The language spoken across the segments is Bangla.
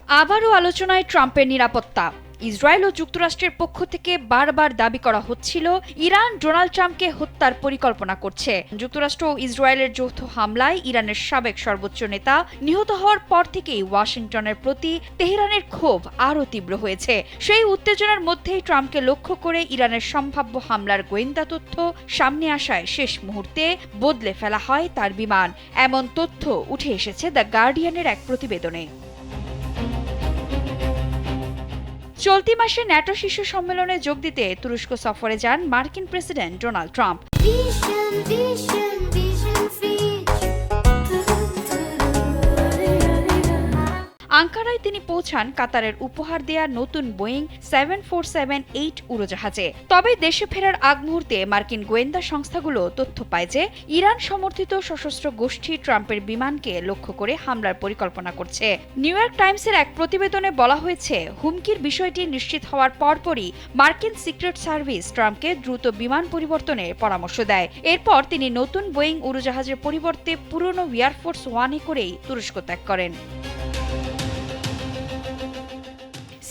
আবারও আলোচনায় ট্রাম্পের নিরাপত্তা। ইসরায়েল ও যুক্তরাষ্ট্রের পক্ষ থেকে বারবার দাবি করা হচ্ছিল ইরান ডোনাল্ড ট্রাম্পকে হত্যার পরিকল্পনা করছে। যুক্তরাষ্ট্র ও ইসরায়েলের যৌথ হামলায় ইরানের সাবেক সর্বোচ্চ নেতা নিহত হওয়ার পর থেকেই ওয়াশিংটনের প্রতি তেহরানের ক্ষোভ আরও তীব্র হয়েছে। সেই উত্তেজনার মধ্যেই ট্রাম্পকে লক্ষ্য করে ইরানের সম্ভাব্য হামলার গোয়েন্দা তথ্য সামনে আসায় শেষ মুহূর্তে বদলে ফেলা হয় তার বিমান। এমন তথ্য উঠে এসেছে দ্য গার্ডিয়ানের এক প্রতিবেদনে। চলতি মাসে ন্যাটো শীর্ষ সম্মেলনে যোগ দিতে তুরস্ক সফরে যান মার্কিন প্রেসিডেন্ট ডোনাল্ড ট্রাম্প। আঙ্কারায় তিনি পৌঁছান কাতারের উপহার দেয়া নতুন বোয়িং 747-8 উড়োজাহাজে। তবে দেশে ফেরার আগ মুহূর্তে মার্কিন গোয়েন্দা সংস্থাগুলো তথ্য পায় যে ইরান সমর্থিত সশস্ত্র গোষ্ঠী ট্রাম্পের বিমানকে লক্ষ্য করে হামলার পরিকল্পনা করছে। নিউ ইয়র্ক টাইমসের এক প্রতিবেদনে বলা হয়েছে, হুমকির বিষয়টি নিশ্চিত হওয়ার পরপরই মার্কিন সিক্রেট সার্ভিস ট্রাম্পকে দ্রুত বিমান পরিবর্তনের পরামর্শ দেয়। এরপর তিনি নতুন বোয়িং উড়োজাহাজের পরিবর্তে পুরনো এয়ারফোর্স ওয়ানে করেই তুরস্ক ত্যাগ করেন।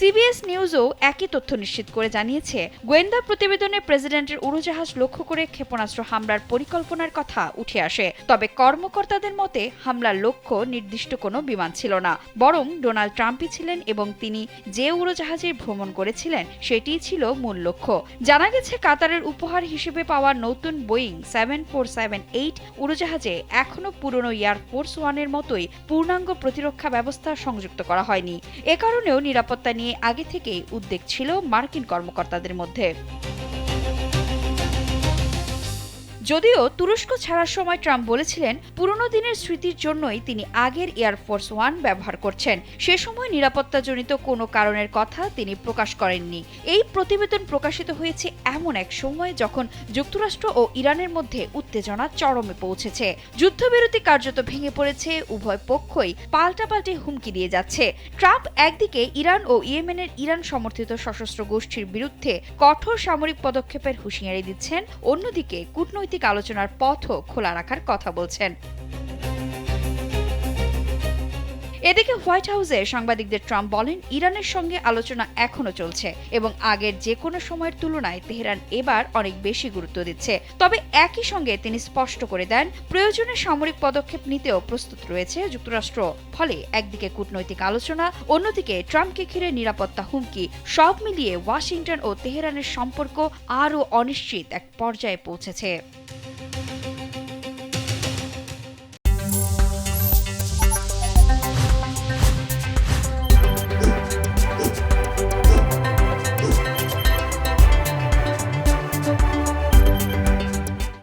সিবিএস নিউজও একই তথ্য নিশ্চিত করে জানিয়েছে, গোয়েন্দা প্রতিবেদনে প্রেসিডেন্টের উড়োজাহাজ লক্ষ্য করে ক্ষেপণাস্ত্র হামলার পরিকল্পনার কথা উঠে আসে। তবে কর্মকর্তাদের মতে হামলার লক্ষ্য নির্দিষ্ট কোনো বিমান ছিল না, বরং ডোনাল্ড ট্রাম্পই ছিলেন এবং তিনি যে উড়োজাহাজে ভ্রমণ করেছিলেন সেটিই ছিল মূল লক্ষ্য। জানা গেছে, কাতারের উপহার হিসেবে পাওয়া নতুন বোয়িং 747-8 উড়োজাহাজে এখনও পুরনো এয়ারফোর্স ওয়ানের মতোই পূর্ণাঙ্গ প্রতিরক্ষা ব্যবস্থা সংযুক্ত করা হয়নি। এ কারণেও নিরাপত্তা নিয়ে আগে থেকেই উদ্বেগ ছিল মার্কিন কর্মকর্তাদের মধ্যে। যদিও তুরস্ক ছাড়ার সময় ট্রাম্প বলেছিলেন পুরনো দিনের স্মৃতির জন্যই তিনি আগের এয়ারফোর্স ওয়ান ব্যবহার করছেন। সে সময় নিরাপত্তাজনিত কোনো কারণের কথা তিনি প্রকাশ করেননি। এই প্রতিবেদন প্রকাশিত হয়েছে এমন এক সময় যখন যুক্তরাষ্ট্র ও ইরানের মধ্যে উত্তেজনা চরমে পৌঁছেছে। যুদ্ধবিরতি কার্যত ভেঙে পড়েছে, উভয় পক্ষই পাল্টাপাল্টি হুমকি দিয়ে যাচ্ছে। ট্রাম্প একদিকে ইরান ও ইয়েমেনের ইরান সমর্থিত সশস্ত্র গোষ্ঠীর বিরুদ্ধে কঠোর সামরিক পদক্ষেপের হুঁশিয়ারি দিচ্ছেন, অন্যদিকে কূটনৈতিক আলোচনার পথও খোলা রাখার কথা বলছেন। এদিকে হোয়াইট হাউসে সাংবাদিকদের ট্রাম্প বলেন, ইরানের সঙ্গে আলোচনা এখনো চলছে এবং আগের যে কোনো সময়ের তুলনায় তেহরান এবার অনেক বেশি গুরুত্ব দিচ্ছে। তবে একই সঙ্গে তিনি স্পষ্ট করে দেন, প্রয়োজনে সামরিক পদক্ষেপ নিতেও প্রস্তুত রয়েছে যুক্তরাষ্ট্র। ফলে একদিকে কূটনৈতিক আলোচনা, অন্যদিকে ট্রাম্পকে ঘিরে নিরাপত্তা হুমকি, সব মিলিয়ে ওয়াশিংটন ও তেহরানের সম্পর্ক আরও অনিশ্চিত এক পর্যায়ে পৌঁছেছে।